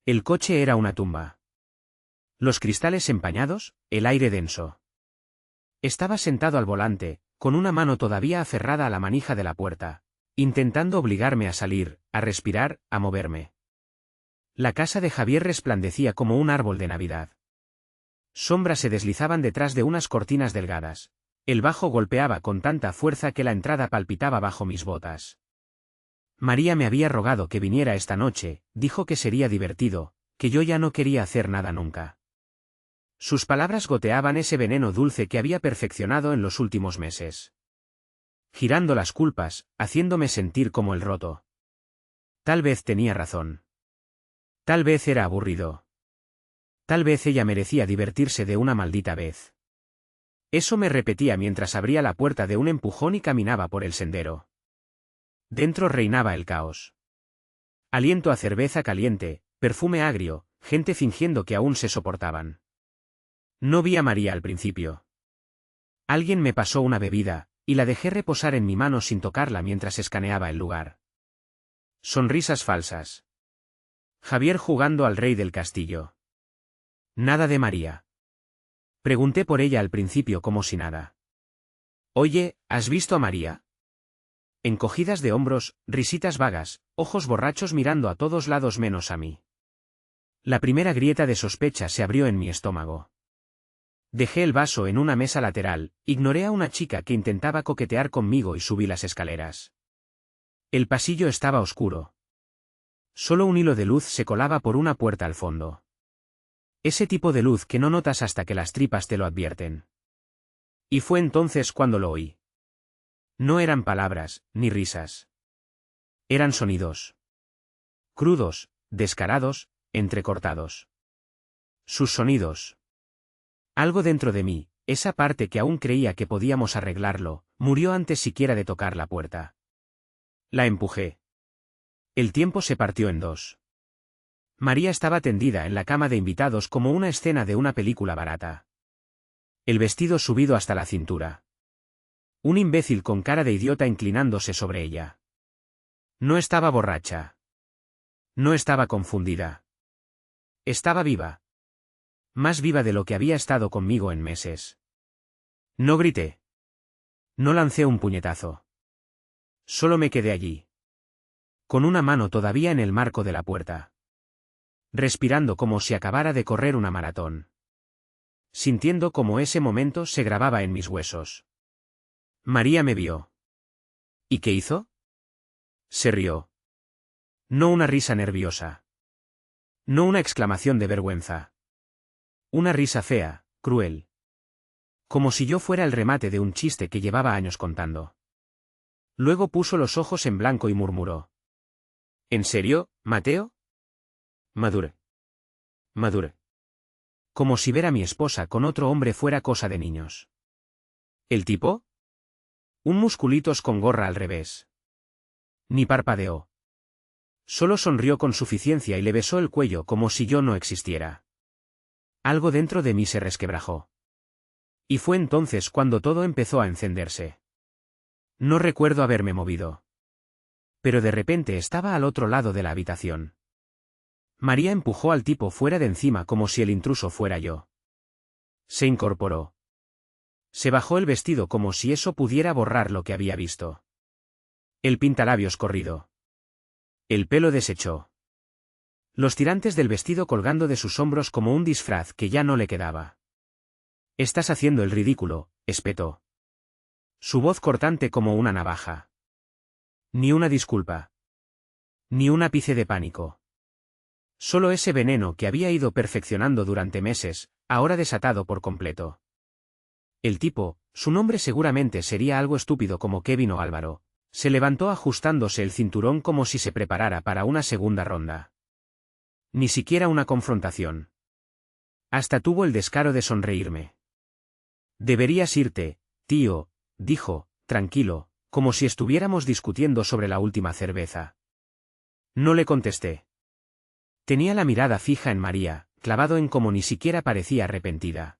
El coche era una tumba. Los cristales empañados, el aire denso. Estaba sentado al volante, con una mano todavía aferrada a la manija de la puerta, intentando obligarme a salir, a respirar, a moverme. La casa de Javier resplandecía como un árbol de Navidad. Sombras se deslizaban detrás de unas cortinas delgadas. El bajo golpeaba con tanta fuerza que la entrada palpitaba bajo mis botas. María me había rogado que viniera esta noche, dijo que sería divertido, que yo ya no quería hacer nada nunca. Sus palabras goteaban ese veneno dulce que había perfeccionado en los últimos meses. Girando las culpas, haciéndome sentir como el roto. Tal vez tenía razón. Tal vez era aburrido. Tal vez ella merecía divertirse de una maldita vez. Eso me repetía mientras abría la puerta de un empujón y caminaba por el sendero. Dentro reinaba el caos. Aliento a cerveza caliente, perfume agrio, gente fingiendo que aún se soportaban. No vi a María al principio. Alguien me pasó una bebida, y la dejé reposar en mi mano sin tocarla mientras escaneaba el lugar. Sonrisas falsas. Javier jugando al rey del castillo. Nada de María. Pregunté por ella al principio como si nada. Oye, ¿has visto a María? Encogidas de hombros, risitas vagas, ojos borrachos mirando a todos lados menos a mí. La primera grieta de sospecha se abrió en mi estómago. Dejé el vaso en una mesa lateral, ignoré a una chica que intentaba coquetear conmigo y subí las escaleras. El pasillo estaba oscuro. Solo un hilo de luz se colaba por una puerta al fondo. Ese tipo de luz que no notas hasta que las tripas te lo advierten. Y fue entonces cuando lo oí. No eran palabras, ni risas. Eran sonidos. Crudos, descarados, entrecortados. Sus sonidos. Algo dentro de mí, esa parte que aún creía que podíamos arreglarlo, murió antes siquiera de tocar la puerta. La empujé. El tiempo se partió en dos. María estaba tendida en la cama de invitados como una escena de una película barata. El vestido subido hasta la cintura. Un imbécil con cara de idiota inclinándose sobre ella. No estaba borracha. No estaba confundida. Estaba viva. Más viva de lo que había estado conmigo en meses. No grité. No lancé un puñetazo. Solo me quedé allí. Con una mano todavía en el marco de la puerta. Respirando como si acabara de correr una maratón. Sintiendo como ese momento se grababa en mis huesos. María me vio. ¿Y qué hizo? Se rió. No una risa nerviosa. No una exclamación de vergüenza. Una risa fea, cruel. Como si yo fuera el remate de un chiste que llevaba años contando. Luego puso los ojos en blanco y murmuró. ¿En serio, Mateo? Madure. Madure. Como si ver a mi esposa con otro hombre fuera cosa de niños. ¿El tipo? Un musculitos con gorra al revés. Ni parpadeó. Solo sonrió con suficiencia y le besó el cuello como si yo no existiera. Algo dentro de mí se resquebrajó. Y fue entonces cuando todo empezó a encenderse. No recuerdo haberme movido. Pero de repente estaba al otro lado de la habitación. María empujó al tipo fuera de encima como si el intruso fuera yo. Se incorporó. Se bajó el vestido como si eso pudiera borrar lo que había visto. El pintalabios corrido. El pelo deshecho. Los tirantes del vestido colgando de sus hombros como un disfraz que ya no le quedaba. Estás haciendo el ridículo, espetó. Su voz cortante como una navaja. Ni una disculpa. Ni un ápice de pánico. Solo ese veneno que había ido perfeccionando durante meses, ahora desatado por completo. El tipo, su nombre seguramente sería algo estúpido como Kevin o Álvaro, se levantó ajustándose el cinturón como si se preparara para una segunda ronda. Ni siquiera una confrontación. Hasta tuvo el descaro de sonreírme. Deberías irte, tío, dijo, tranquilo, como si estuviéramos discutiendo sobre la última cerveza. No le contesté. Tenía la mirada fija en María, clavado en como ni siquiera parecía arrepentida.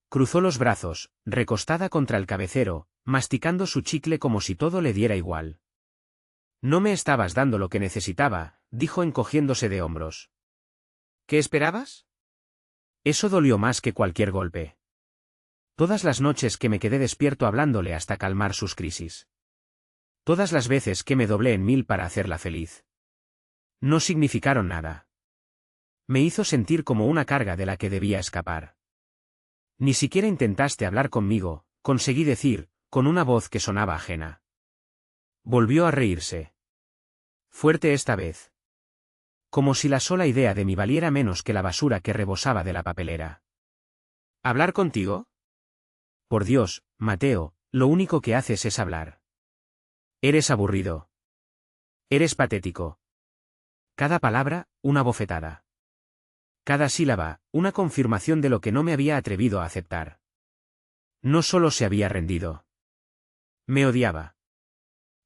Cruzó los brazos, recostada contra el cabecero, masticando su chicle como si todo le diera igual. No me estabas dando lo que necesitaba, dijo encogiéndose de hombros. ¿Qué esperabas? Eso dolió más que cualquier golpe. Todas las noches que me quedé despierto hablándole hasta calmar sus crisis. Todas las veces que me doblé en mil para hacerla feliz. No significaron nada. Me hizo sentir como una carga de la que debía escapar. Ni siquiera intentaste hablar conmigo, conseguí decir, con una voz que sonaba ajena. Volvió a reírse. Fuerte esta vez. Como si la sola idea de mí valiera menos que la basura que rebosaba de la papelera. ¿Hablar contigo? Por Dios, Mateo, lo único que haces es hablar. Eres aburrido. Eres patético. Cada palabra, una bofetada. Cada sílaba, una confirmación de lo que no me había atrevido a aceptar. No solo se había rendido. Me odiaba.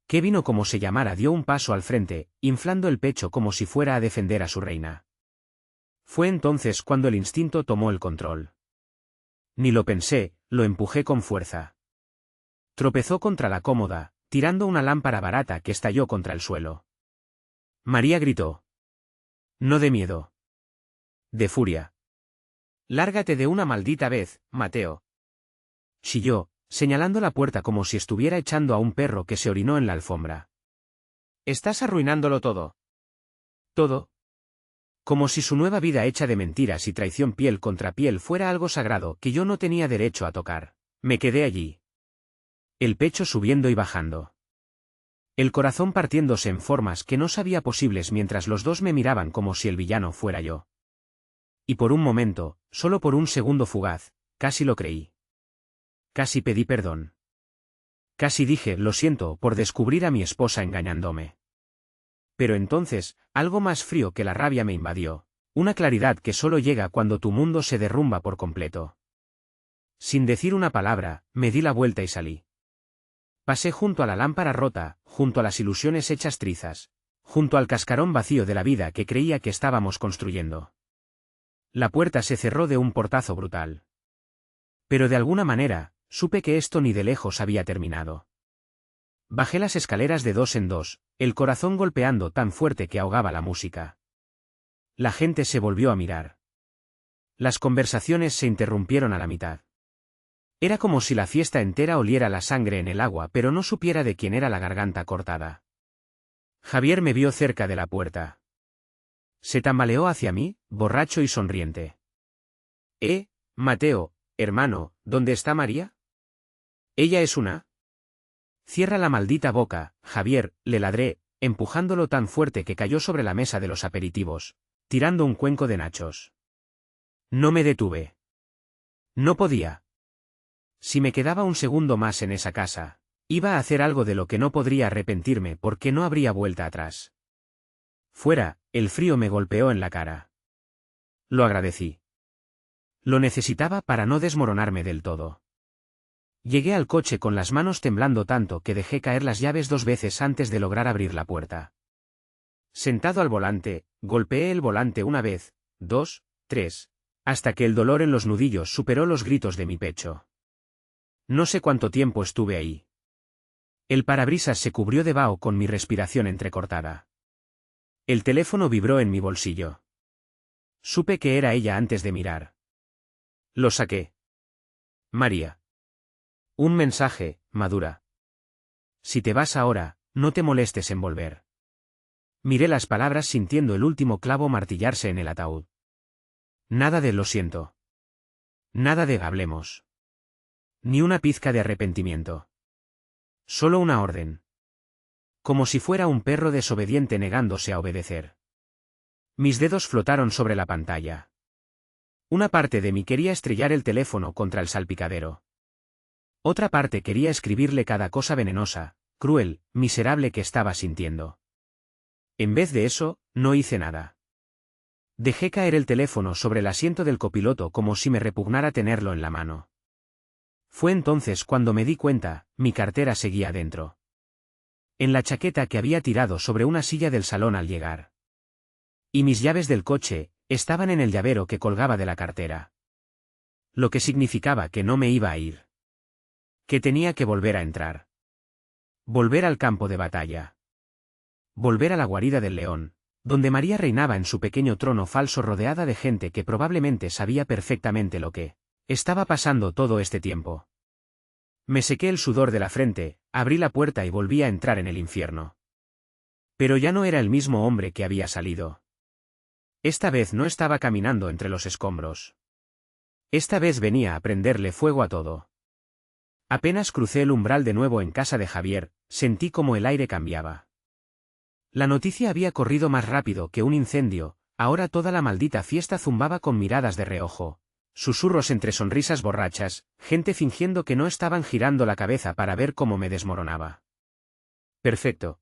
Kevin o como se llamara dio un paso al frente, inflando el pecho como si fuera a defender a su reina. Fue entonces cuando el instinto tomó el control. Ni lo pensé, lo empujé con fuerza. Tropezó contra la cómoda, tirando una lámpara barata que estalló contra el suelo. María gritó. No de miedo. De furia. Lárgate de una maldita vez, Mateo. Chilló, señalando la puerta como si estuviera echando a un perro que se orinó en la alfombra. Estás arruinándolo todo. Todo. Como si su nueva vida hecha de mentiras y traición piel contra piel fuera algo sagrado que yo no tenía derecho a tocar. Me quedé allí. El pecho subiendo y bajando. El corazón partiéndose en formas que no sabía posibles mientras los dos me miraban como si el villano fuera yo. Y por un momento, solo por un segundo fugaz, casi lo creí. Casi pedí perdón. Casi dije, lo siento, por descubrir a mi esposa engañándome. Pero entonces, algo más frío que la rabia me invadió, una claridad que solo llega cuando tu mundo se derrumba por completo. Sin decir una palabra, me di la vuelta y salí. Pasé junto a la lámpara rota, junto a las ilusiones hechas trizas, junto al cascarón vacío de la vida que creía que estábamos construyendo. La puerta se cerró de un portazo brutal. Pero de alguna manera, supe que esto ni de lejos había terminado. Bajé las escaleras de dos en dos, el corazón golpeando tan fuerte que ahogaba la música. La gente se volvió a mirar. Las conversaciones se interrumpieron a la mitad. Era como si la fiesta entera oliera la sangre en el agua pero no supiera de quién era la garganta cortada. Javier me vio cerca de la puerta. Se tambaleó hacia mí, borracho y sonriente. Mateo, hermano, ¿dónde está María? Ella es una... Cierra la maldita boca, Javier, le ladré, empujándolo tan fuerte que cayó sobre la mesa de los aperitivos, tirando un cuenco de nachos. No me detuve. No podía. Si me quedaba un segundo más en esa casa, iba a hacer algo de lo que no podría arrepentirme porque no habría vuelta atrás. Fuera, el frío me golpeó en la cara. Lo agradecí. Lo necesitaba para no desmoronarme del todo. Llegué al coche con las manos temblando tanto que dejé caer las llaves 2 veces antes de lograr abrir la puerta. Sentado al volante, golpeé el volante 1 vez, 2, 3, hasta que el dolor en los nudillos superó los gritos de mi pecho. No sé cuánto tiempo estuve ahí. El parabrisas se cubrió de vaho con mi respiración entrecortada. El teléfono vibró en mi bolsillo. Supe que era ella antes de mirar. Lo saqué. María. Un mensaje, madura. Si te vas ahora, no te molestes en volver. Miré las palabras sintiendo el último clavo martillarse en el ataúd. Nada de lo siento. Nada de hablemos. Ni una pizca de arrepentimiento. Solo una orden. Como si fuera un perro desobediente negándose a obedecer. Mis dedos flotaron sobre la pantalla. Una parte de mí quería estrellar el teléfono contra el salpicadero. Otra parte quería escribirle cada cosa venenosa, cruel, miserable que estaba sintiendo. En vez de eso, no hice nada. Dejé caer el teléfono sobre el asiento del copiloto como si me repugnara tenerlo en la mano. Fue entonces cuando me di cuenta, mi cartera seguía dentro. En la chaqueta que había tirado sobre una silla del salón al llegar. Y mis llaves del coche, estaban en el llavero que colgaba de la cartera. Lo que significaba que no me iba a ir. Que tenía que volver a entrar. Volver al campo de batalla. Volver a la guarida del león, donde María reinaba en su pequeño trono falso rodeada de gente que probablemente sabía perfectamente lo que estaba pasando todo este tiempo. Me sequé el sudor de la frente, abrí la puerta y volví a entrar en el infierno. Pero ya no era el mismo hombre que había salido. Esta vez no estaba caminando entre los escombros. Esta vez venía a prenderle fuego a todo. Apenas crucé el umbral de nuevo en casa de Javier, sentí como el aire cambiaba. La noticia había corrido más rápido que un incendio, ahora toda la maldita fiesta zumbaba con miradas de reojo, susurros entre sonrisas borrachas, gente fingiendo que no estaban girando la cabeza para ver cómo me desmoronaba. Perfecto.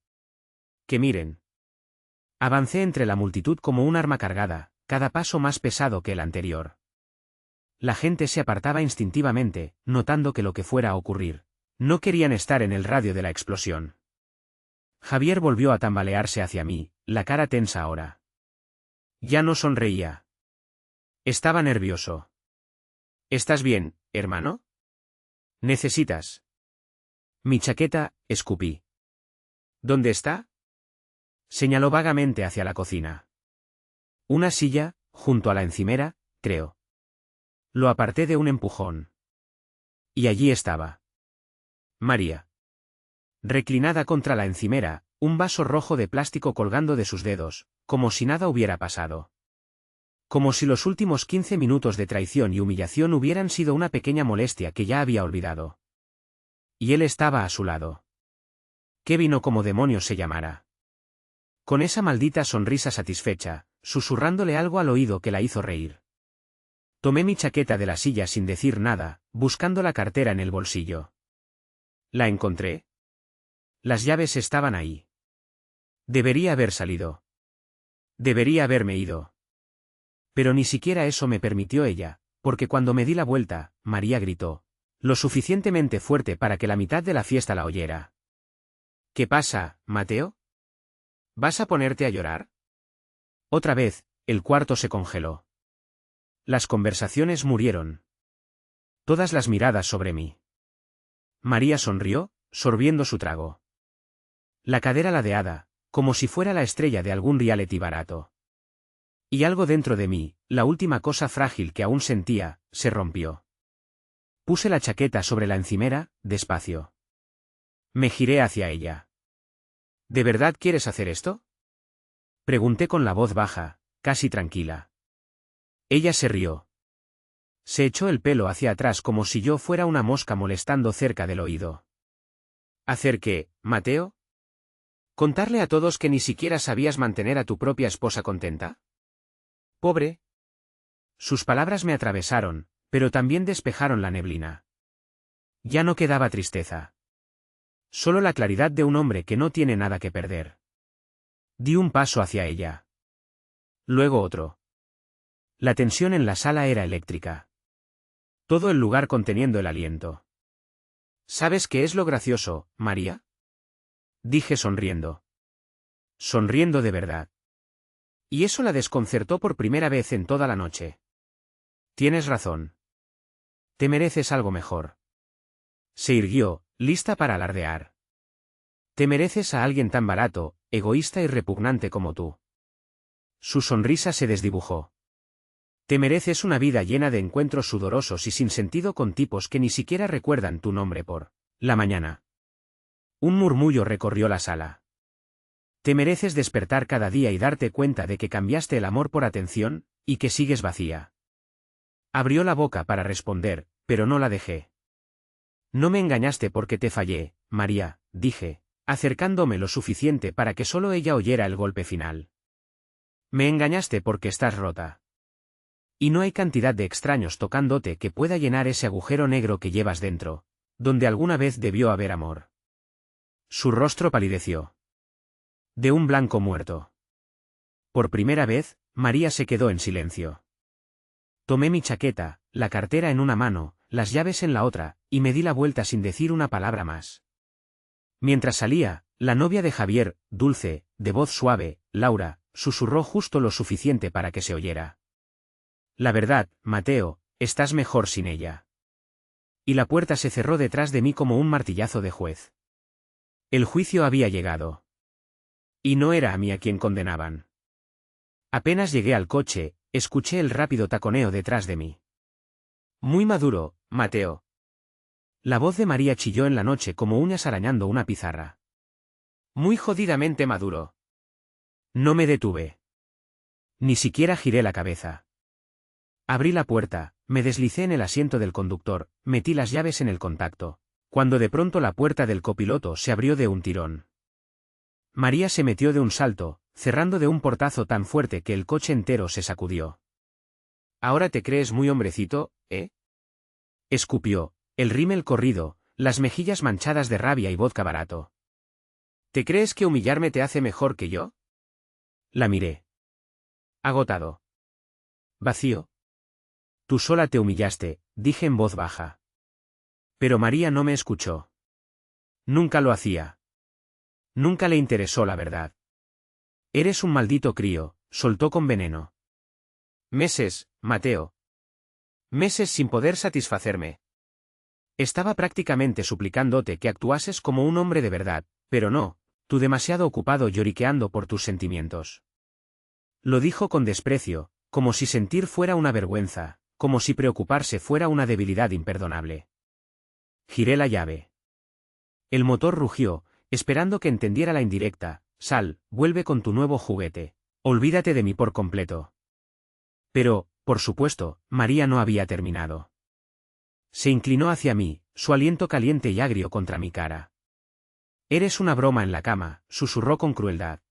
Que miren. Avancé entre la multitud como un arma cargada, cada paso más pesado que el anterior. La gente se apartaba instintivamente, notando que lo que fuera a ocurrir, no querían estar en el radio de la explosión. Javier volvió a tambalearse hacia mí, la cara tensa ahora. Ya no sonreía. Estaba nervioso. ¿Estás bien, hermano? ¿Necesitas? Mi chaqueta, escupí. ¿Dónde está? Señaló vagamente hacia la cocina. Una silla, junto a la encimera, creo. Lo aparté de un empujón. Y allí estaba. María. Reclinada contra la encimera, un vaso rojo de plástico colgando de sus dedos, como si nada hubiera pasado. Como si los últimos 15 minutos de traición y humillación hubieran sido una pequeña molestia que ya había olvidado. Y él estaba a su lado. Kevin o como demonios se llamara. Con esa maldita sonrisa satisfecha, susurrándole algo al oído que la hizo reír. Tomé mi chaqueta de la silla sin decir nada, buscando la cartera en el bolsillo. ¿La encontré? Las llaves estaban ahí. Debería haber salido. Debería haberme ido. Pero ni siquiera eso me permitió ella, porque cuando me di la vuelta, María gritó, lo suficientemente fuerte para que la mitad de la fiesta la oyera. ¿Qué pasa, Mateo? ¿Vas a ponerte a llorar? Otra vez, el cuarto se congeló. Las conversaciones murieron. Todas las miradas sobre mí. María sonrió, sorbiendo su trago. La cadera ladeada, como si fuera la estrella de algún reality barato. Y algo dentro de mí, la última cosa frágil que aún sentía, se rompió. Puse la chaqueta sobre la encimera, despacio. Me giré hacia ella. ¿De verdad quieres hacer esto? Pregunté con la voz baja, casi tranquila. Ella se rió. Se echó el pelo hacia atrás como si yo fuera una mosca molestando cerca del oído. ¿Hacer qué, Mateo? ¿Contarle a todos que ni siquiera sabías mantener a tu propia esposa contenta? Pobre. Sus palabras me atravesaron, pero también despejaron la neblina. Ya no quedaba tristeza. Solo la claridad de un hombre que no tiene nada que perder. Di un paso hacia ella. Luego otro. La tensión en la sala era eléctrica. Todo el lugar conteniendo el aliento. ¿Sabes qué es lo gracioso, María? Dije sonriendo. Sonriendo de verdad. Y eso la desconcertó por primera vez en toda la noche. Tienes razón. Te mereces algo mejor. Se irguió, lista para alardear. Te mereces a alguien tan barato, egoísta y repugnante como tú. Su sonrisa se desdibujó. Te mereces una vida llena de encuentros sudorosos y sin sentido con tipos que ni siquiera recuerdan tu nombre por la mañana. Un murmullo recorrió la sala. Te mereces despertar cada día y darte cuenta de que cambiaste el amor por atención, y que sigues vacía. Abrió la boca para responder, pero no la dejé. No me engañaste porque te fallé, María, dije, acercándome lo suficiente para que solo ella oyera el golpe final. Me engañaste porque estás rota. Y no hay cantidad de extraños tocándote que pueda llenar ese agujero negro que llevas dentro, donde alguna vez debió haber amor. Su rostro palideció. De un blanco muerto. Por primera vez, María se quedó en silencio. Tomé mi chaqueta, la cartera en una mano, las llaves en la otra, y me di la vuelta sin decir una palabra más. Mientras salía, la novia de Javier, dulce, de voz suave, Laura, susurró justo lo suficiente para que se oyera. La verdad, Mateo, estás mejor sin ella. Y la puerta se cerró detrás de mí como un martillazo de juez. El juicio había llegado. Y no era a mí a quien condenaban. Apenas llegué al coche, escuché el rápido taconeo detrás de mí. Muy maduro, Mateo. La voz de María chilló en la noche como uñas arañando una pizarra. Muy jodidamente maduro. No me detuve. Ni siquiera giré la cabeza. Abrí la puerta, me deslicé en el asiento del conductor, metí las llaves en el contacto, cuando de pronto la puerta del copiloto se abrió de un tirón. María se metió de un salto, cerrando de un portazo tan fuerte que el coche entero se sacudió. ¿Ahora te crees muy hombrecito, eh? Escupió, el rímel corrido, las mejillas manchadas de rabia y vodka barato. ¿Te crees que humillarme te hace mejor que yo? La miré. Agotado. Vacío. Tú sola te humillaste, dije en voz baja. Pero María no me escuchó. Nunca lo hacía. Nunca le interesó la verdad. Eres un maldito crío, soltó con veneno. Meses, Mateo. Meses sin poder satisfacerme. Estaba prácticamente suplicándote que actuases como un hombre de verdad, pero no, tú demasiado ocupado lloriqueando por tus sentimientos. Lo dijo con desprecio, como si sentir fuera una vergüenza, como si preocuparse fuera una debilidad imperdonable. Giré la llave. El motor rugió, esperando que entendiera la indirecta. Sal, vuelve con tu nuevo juguete. Olvídate de mí por completo. Pero, por supuesto, María no había terminado. Se inclinó hacia mí, su aliento caliente y agrio contra mi cara. Eres una broma en la cama, susurró con crueldad.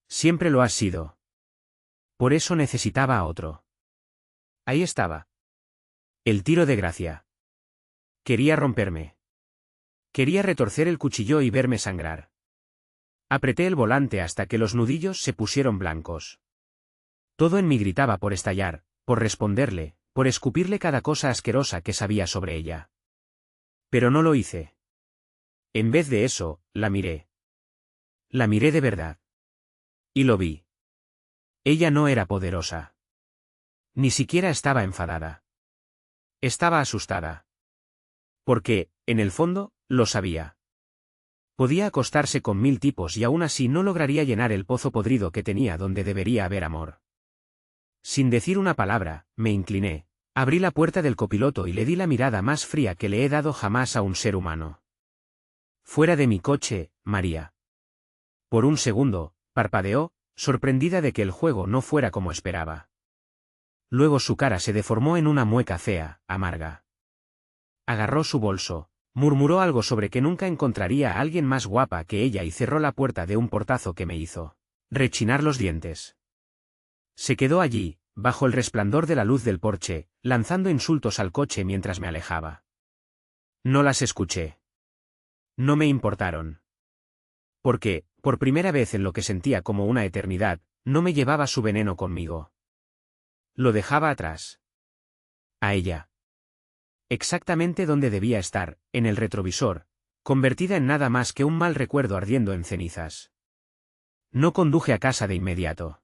Siempre lo has sido. Por eso necesitaba a otro. Ahí estaba. El tiro de gracia. Quería romperme. Quería retorcer el cuchillo y verme sangrar. Apreté el volante hasta que los nudillos se pusieron blancos. Todo en mí gritaba por estallar, por responderle, por escupirle cada cosa asquerosa que sabía sobre ella. Pero no lo hice. En vez de eso, la miré. La miré de verdad. Y lo vi. Ella no era poderosa. Ni siquiera estaba enfadada. Estaba asustada. Porque, en el fondo, lo sabía. Podía acostarse con 1000 tipos y aún así no lograría llenar el pozo podrido que tenía donde debería haber amor. Sin decir una palabra, me incliné, abrí la puerta del copiloto y le di la mirada más fría que le he dado jamás a un ser humano. Fuera de mi coche, María. Por un segundo, parpadeó, sorprendida de que el juego no fuera como esperaba. Luego su cara se deformó en una mueca fea, amarga. Agarró su bolso, murmuró algo sobre que nunca encontraría a alguien más guapa que ella y cerró la puerta de un portazo que me hizo rechinar los dientes. Se quedó allí, bajo el resplandor de la luz del porche, lanzando insultos al coche mientras me alejaba. No las escuché. No me importaron. Porque, por primera vez en lo que sentía como una eternidad, no me llevaba su veneno conmigo. Lo dejaba atrás. A ella. Exactamente donde debía estar, en el retrovisor, convertida en nada más que un mal recuerdo ardiendo en cenizas. No conduje a casa de inmediato.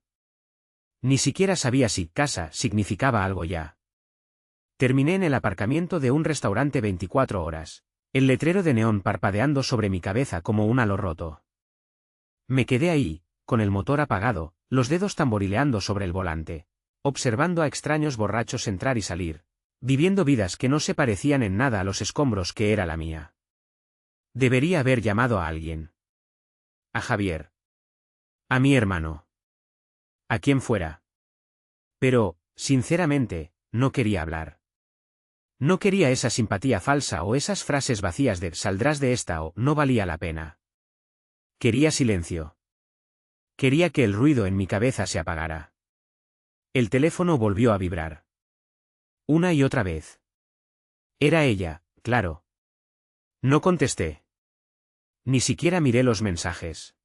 Ni siquiera sabía si casa significaba algo ya. Terminé en el aparcamiento de un restaurante 24 horas, el letrero de neón parpadeando sobre mi cabeza como un halo roto. Me quedé ahí, con el motor apagado, los dedos tamborileando sobre el volante, observando a extraños borrachos entrar y salir, viviendo vidas que no se parecían en nada a los escombros que era la mía. Debería haber llamado a alguien. A Javier. A mi hermano. A quien fuera. Pero, sinceramente, no quería hablar. No quería esa simpatía falsa o esas frases vacías de «saldrás de esta» o «no valía la pena». Quería silencio. Quería que el ruido en mi cabeza se apagara. El teléfono volvió a vibrar. Una y otra vez. Era ella, claro. No contesté. Ni siquiera miré los mensajes.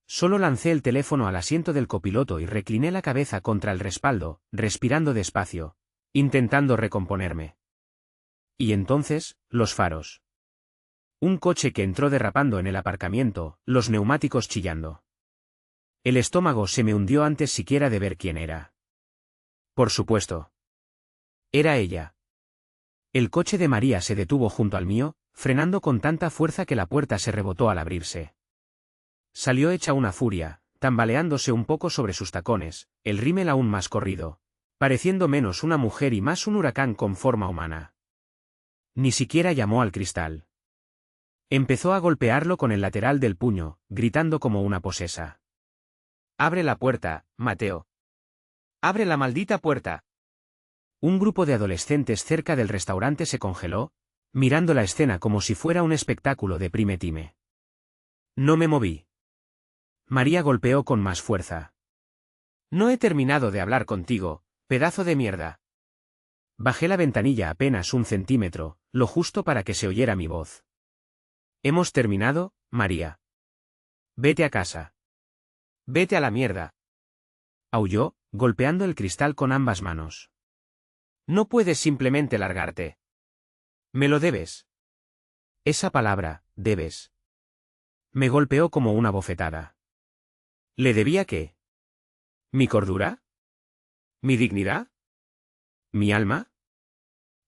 Solo lancé el teléfono al asiento del copiloto y recliné la cabeza contra el respaldo, respirando despacio, intentando recomponerme. Y entonces, los faros. Un coche que entró derrapando en el aparcamiento, los neumáticos chillando. El estómago se me hundió antes siquiera de ver quién era. Por supuesto. Era ella. El coche de María se detuvo junto al mío, frenando con tanta fuerza que la puerta se rebotó al abrirse. Salió hecha una furia, tambaleándose un poco sobre sus tacones, el rímel aún más corrido, pareciendo menos una mujer y más un huracán con forma humana. Ni siquiera llamó al cristal. Empezó a golpearlo con el lateral del puño, gritando como una posesa. «Abre la puerta, Mateo. ¡Abre la maldita puerta!». Un grupo de adolescentes cerca del restaurante se congeló, mirando la escena como si fuera un espectáculo de prime time. No me moví. María golpeó con más fuerza. «No he terminado de hablar contigo, pedazo de mierda». Bajé la ventanilla apenas 1 centímetro, lo justo para que se oyera mi voz. «¿Hemos terminado, María? Vete a casa. Vete a la mierda», aulló, golpeando el cristal con ambas manos. «No puedes simplemente largarte. Me lo debes». Esa palabra, debes. Me golpeó como una bofetada. ¿Le debía qué? ¿Mi cordura? ¿Mi dignidad? ¿Mi alma?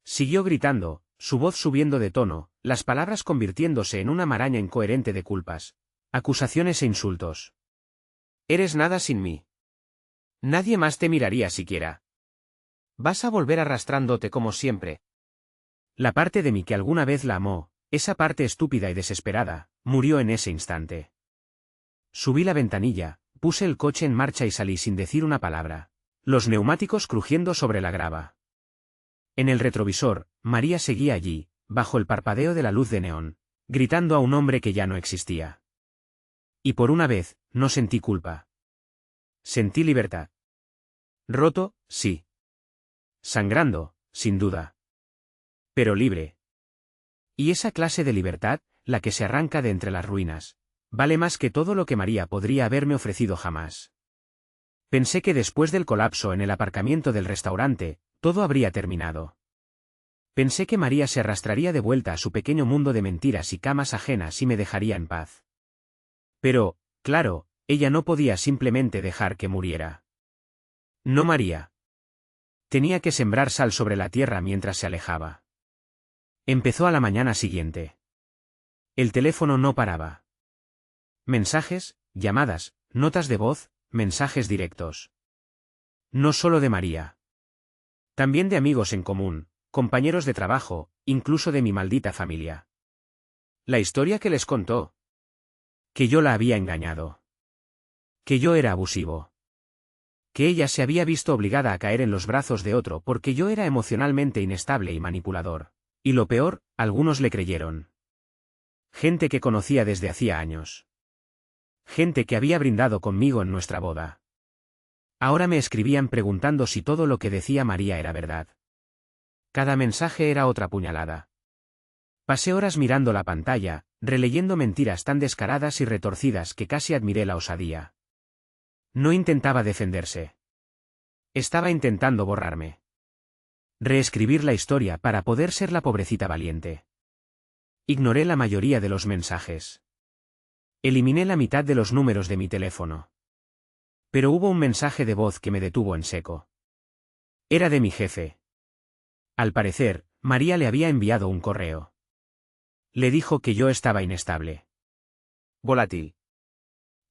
Siguió gritando, su voz subiendo de tono, las palabras convirtiéndose en una maraña incoherente de culpas, acusaciones e insultos. «Eres nada sin mí. Nadie más te miraría siquiera. Vas a volver arrastrándote como siempre». La parte de mí que alguna vez la amó, esa parte estúpida y desesperada, murió en ese instante. Subí la ventanilla, puse el coche en marcha y salí sin decir una palabra, los neumáticos crujiendo sobre la grava. En el retrovisor, María seguía allí, bajo el parpadeo de la luz de neón, gritando a un hombre que ya no existía. Y por una vez, no sentí culpa. Sentí libertad. Roto, sí. Sangrando, sin duda. Pero libre. Y esa clase de libertad, la que se arranca de entre las ruinas, vale más que todo lo que María podría haberme ofrecido jamás. Pensé que después del colapso en el aparcamiento del restaurante, todo habría terminado. Pensé que María se arrastraría de vuelta a su pequeño mundo de mentiras y camas ajenas y me dejaría en paz. Pero, claro, ella no podía simplemente dejar que muriera. No María. Tenía que sembrar sal sobre la tierra mientras se alejaba. Empezó a la mañana siguiente. El teléfono no paraba. Mensajes, llamadas, notas de voz, mensajes directos. No solo de María. También de amigos en común, compañeros de trabajo, incluso de mi maldita familia. La historia que les contó. Que yo la había engañado. Que yo era abusivo. Que ella se había visto obligada a caer en los brazos de otro porque yo era emocionalmente inestable y manipulador. Y lo peor, algunos le creyeron. Gente que conocía desde hacía años. Gente que había brindado conmigo en nuestra boda. Ahora me escribían preguntando si todo lo que decía María era verdad. Cada mensaje era otra puñalada. Pasé horas mirando la pantalla, releyendo mentiras tan descaradas y retorcidas que casi admiré la osadía. No intentaba defenderse. Estaba intentando borrarme. Reescribir la historia para poder ser la pobrecita valiente. Ignoré la mayoría de los mensajes. Eliminé la mitad de los números de mi teléfono. Pero hubo un mensaje de voz que me detuvo en seco. Era de mi jefe. Al parecer, María le había enviado un correo. Le dijo que yo estaba inestable. Volátil.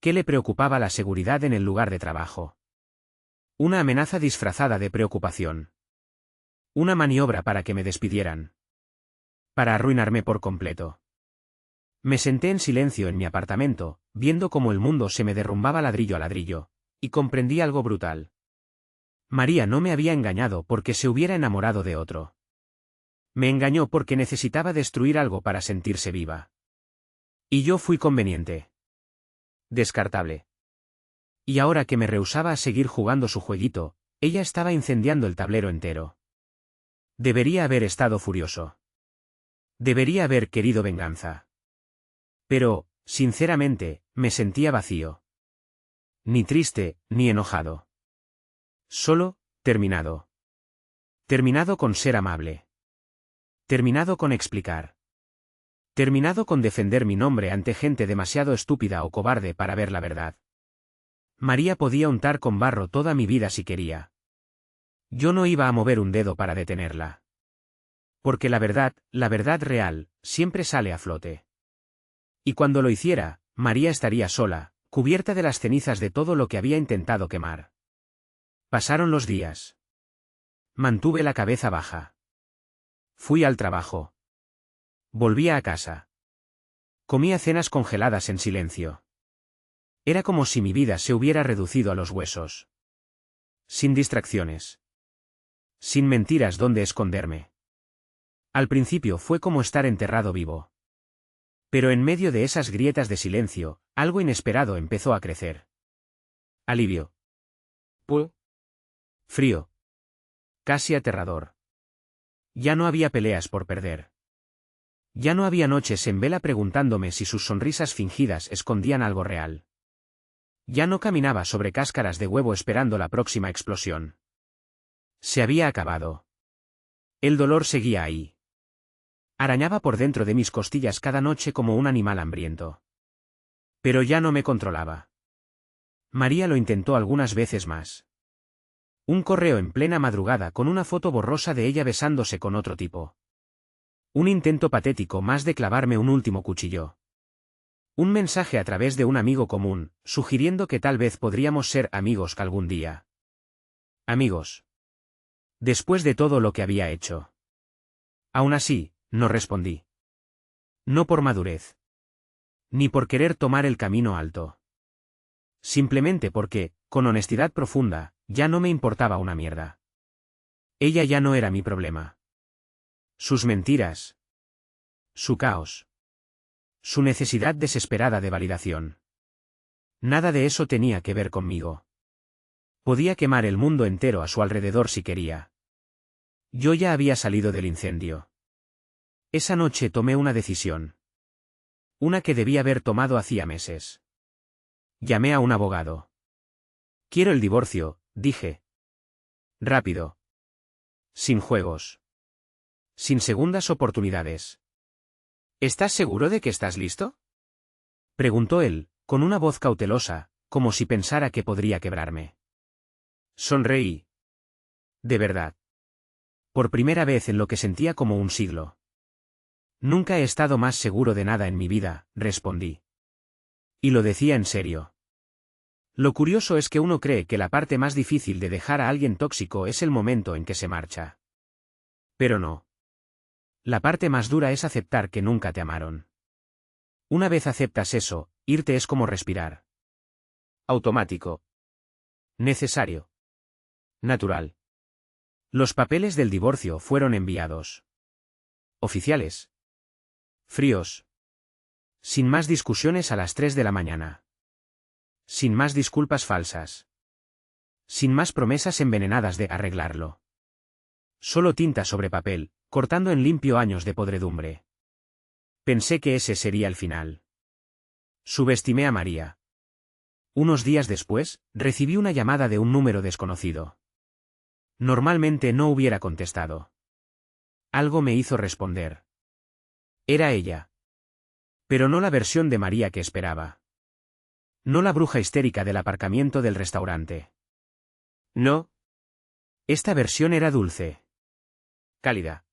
Que le preocupaba la seguridad en el lugar de trabajo. Una amenaza disfrazada de preocupación. Una maniobra para que me despidieran. Para arruinarme por completo. Me senté en silencio en mi apartamento, viendo cómo el mundo se me derrumbaba ladrillo a ladrillo, y comprendí algo brutal. María no me había engañado porque se hubiera enamorado de otro. Me engañó porque necesitaba destruir algo para sentirse viva. Y yo fui conveniente. Descartable. Y ahora que me rehusaba a seguir jugando su jueguito, ella estaba incendiando el tablero entero. Debería haber estado furioso. Debería haber querido venganza. Pero, sinceramente, me sentía vacío. Ni triste, ni enojado. Solo, terminado. Terminado con ser amable. Terminado con explicar. Terminado con defender mi nombre ante gente demasiado estúpida o cobarde para ver la verdad. María podía untar con barro toda mi vida si quería. Yo no iba a mover un dedo para detenerla. Porque la verdad real, siempre sale a flote. Y cuando lo hiciera, María estaría sola, cubierta de las cenizas de todo lo que había intentado quemar. Pasaron los días. Mantuve la cabeza baja. Fui al trabajo. Volvía a casa. Comía cenas congeladas en silencio. Era como si mi vida se hubiera reducido a los huesos. Sin distracciones. Sin mentiras donde esconderme. Al principio fue como estar enterrado vivo. Pero en medio de esas grietas de silencio, algo inesperado empezó a crecer. Alivio. Frío. Casi aterrador. Ya no había peleas por perder. Ya no había noches en vela preguntándome si sus sonrisas fingidas escondían algo real. Ya no caminaba sobre cáscaras de huevo esperando la próxima explosión. Se había acabado. El dolor seguía ahí. Arañaba por dentro de mis costillas cada noche como un animal hambriento. Pero ya no me controlaba. María lo intentó algunas veces más. Un correo en plena madrugada con una foto borrosa de ella besándose con otro tipo. Un intento patético más de clavarme un último cuchillo. Un mensaje a través de un amigo común, sugiriendo que tal vez podríamos ser amigos algún día. Amigos. Después de todo lo que había hecho. Aún así, no respondí. No por madurez. Ni por querer tomar el camino alto. Simplemente porque, con honestidad profunda, ya no me importaba una mierda. Ella ya no era mi problema. Sus mentiras. Su caos. Su necesidad desesperada de validación. Nada de eso tenía que ver conmigo. Podía quemar el mundo entero a su alrededor si quería. Yo ya había salido del incendio. Esa noche tomé una decisión. Una que debía haber tomado hacía meses. Llamé a un abogado. Quiero el divorcio, dije. Rápido. Sin juegos. Sin segundas oportunidades. ¿Estás seguro de que estás listo? Preguntó él, con una voz cautelosa, como si pensara que podría quebrarme. Sonreí. De verdad. Por primera vez en lo que sentía como un siglo. Nunca he estado más seguro de nada en mi vida, respondí. Y lo decía en serio. Lo curioso es que uno cree que la parte más difícil de dejar a alguien tóxico es el momento en que se marcha. Pero no. La parte más dura es aceptar que nunca te amaron. Una vez aceptas eso, irte es como respirar. Automático. Necesario. Natural. Los papeles del divorcio fueron enviados. Oficiales. Fríos. Sin más discusiones a las 3 de la mañana. Sin más disculpas falsas. Sin más promesas envenenadas de arreglarlo. Solo tinta sobre papel, cortando en limpio años de podredumbre. Pensé que ese sería el final. Subestimé a María. Unos días después, recibí una llamada de un número desconocido. Normalmente no hubiera contestado. Algo me hizo responder. Era ella. Pero no la versión de María que esperaba. No la bruja histérica del aparcamiento del restaurante. No. Esta versión era dulce. Cálida.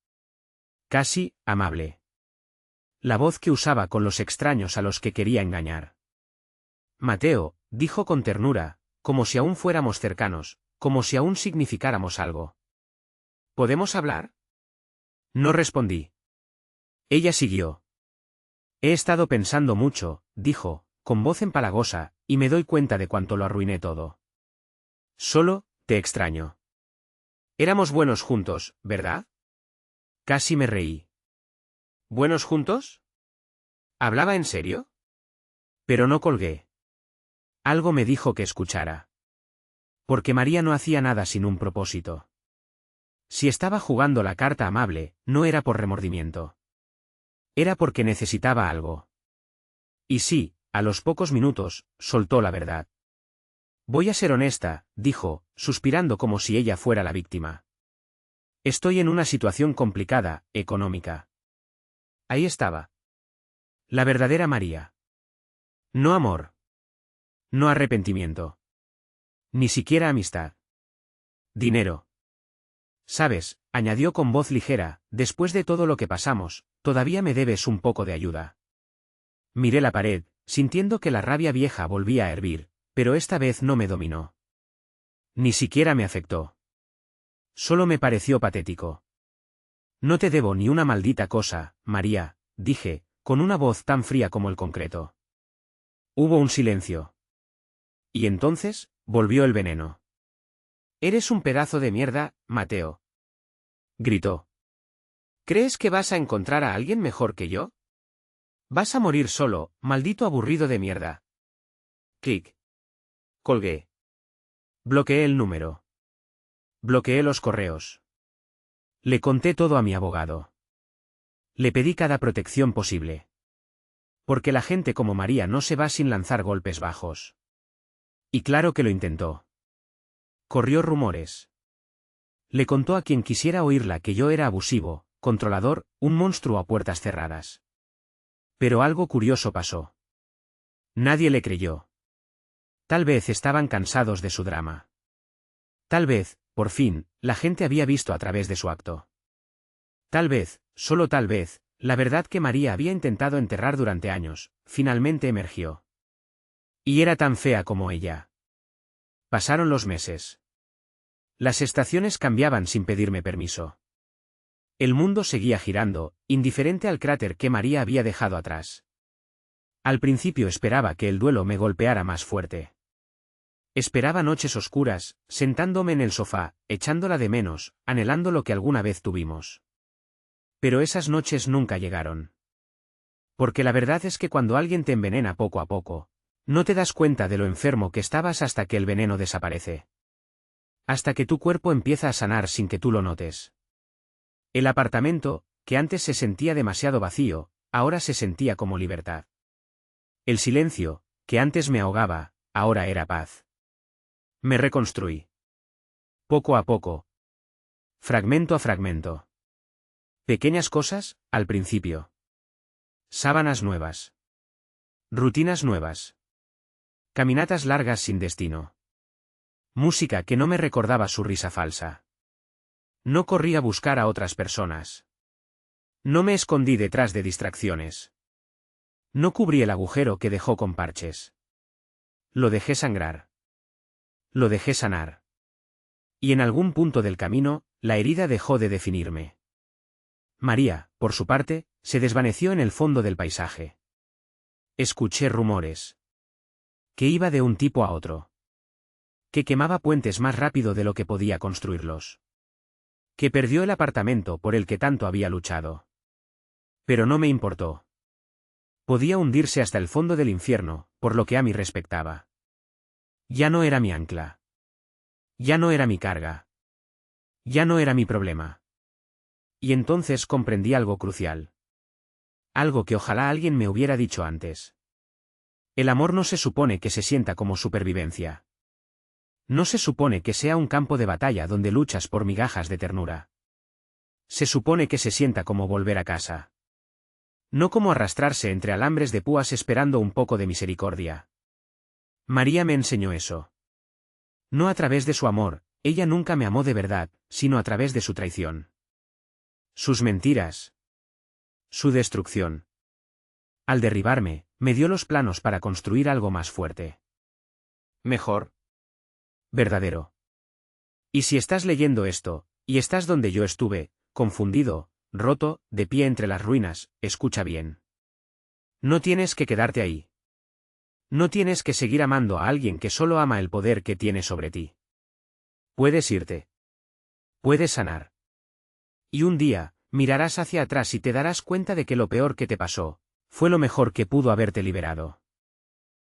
Casi amable. La voz que usaba con los extraños a los que quería engañar. Mateo, dijo con ternura, como si aún fuéramos cercanos, como si aún significáramos algo. ¿Podemos hablar? No respondí. Ella siguió. He estado pensando mucho, dijo, con voz empalagosa, y me doy cuenta de cuánto lo arruiné todo. Solo, te extraño. Éramos buenos juntos, ¿verdad? Casi me reí. ¿Buenos juntos? ¿Hablaba en serio? Pero no colgué. Algo me dijo que escuchara. Porque María no hacía nada sin un propósito. Si estaba jugando la carta amable, no era por remordimiento. Era porque necesitaba algo. Y sí, a los pocos minutos, soltó la verdad. Voy a ser honesta, dijo, suspirando como si ella fuera la víctima. Estoy en una situación complicada, económica. Ahí estaba. La verdadera María. No amor. No arrepentimiento. Ni siquiera amistad. Dinero. Sabes, añadió con voz ligera, después de todo lo que pasamos, todavía me debes un poco de ayuda. Miré la pared, sintiendo que la rabia vieja volvía a hervir, pero esta vez no me dominó. Ni siquiera me afectó. Solo me pareció patético. No te debo ni una maldita cosa, María, dije, con una voz tan fría como el concreto. Hubo un silencio. Y entonces, volvió el veneno. Eres un pedazo de mierda, Mateo. Gritó. ¿Crees que vas a encontrar a alguien mejor que yo? Vas a morir solo, maldito aburrido de mierda. Clic. Colgué. Bloqueé el número. Bloqueé los correos. Le conté todo a mi abogado. Le pedí cada protección posible. Porque la gente como María no se va sin lanzar golpes bajos. Y claro que lo intentó. Corrió rumores. Le contó a quien quisiera oírla que yo era abusivo, controlador, un monstruo a puertas cerradas. Pero algo curioso pasó. Nadie le creyó. Tal vez estaban cansados de su drama. Tal vez, por fin, la gente había visto a través de su acto. Tal vez, solo tal vez, la verdad que María había intentado enterrar durante años, finalmente emergió. Y era tan fea como ella. Pasaron los meses. Las estaciones cambiaban sin pedirme permiso. El mundo seguía girando, indiferente al cráter que María había dejado atrás. Al principio esperaba que el duelo me golpeara más fuerte. Esperaba noches oscuras, sentándome en el sofá, echándola de menos, anhelando lo que alguna vez tuvimos. Pero esas noches nunca llegaron. Porque la verdad es que cuando alguien te envenena poco a poco, no te das cuenta de lo enfermo que estabas hasta que el veneno desaparece. Hasta que tu cuerpo empieza a sanar sin que tú lo notes. El apartamento, que antes se sentía demasiado vacío, ahora se sentía como libertad. El silencio, que antes me ahogaba, ahora era paz. Me reconstruí. Poco a poco. Fragmento a fragmento. Pequeñas cosas, al principio. Sábanas nuevas. Rutinas nuevas. Caminatas largas sin destino. Música que no me recordaba su risa falsa. No corrí a buscar a otras personas. No me escondí detrás de distracciones. No cubrí el agujero que dejó con parches. Lo dejé sangrar. Lo dejé sanar. Y en algún punto del camino, la herida dejó de definirme. María, por su parte, se desvaneció en el fondo del paisaje. Escuché rumores. Que iba de un tipo a otro. Que quemaba puentes más rápido de lo que podía construirlos. Que perdió el apartamento por el que tanto había luchado. Pero no me importó. Podía hundirse hasta el fondo del infierno, por lo que a mí respectaba. Ya no era mi ancla. Ya no era mi carga. Ya no era mi problema. Y entonces comprendí algo crucial. Algo que ojalá alguien me hubiera dicho antes. El amor no se supone que se sienta como supervivencia. No se supone que sea un campo de batalla donde luchas por migajas de ternura. Se supone que se sienta como volver a casa. No como arrastrarse entre alambres de púas esperando un poco de misericordia. María me enseñó eso. No a través de su amor, ella nunca me amó de verdad, sino a través de su traición. Sus mentiras. Su destrucción. Al derribarme, me dio los planos para construir algo más fuerte. Mejor. Verdadero. Y si estás leyendo esto, y estás donde yo estuve, confundido, roto, de pie entre las ruinas, escucha bien. No tienes que quedarte ahí. No tienes que seguir amando a alguien que solo ama el poder que tiene sobre ti. Puedes irte. Puedes sanar. Y un día, mirarás hacia atrás y te darás cuenta de que lo peor que te pasó, fue lo mejor que pudo haberte liberado.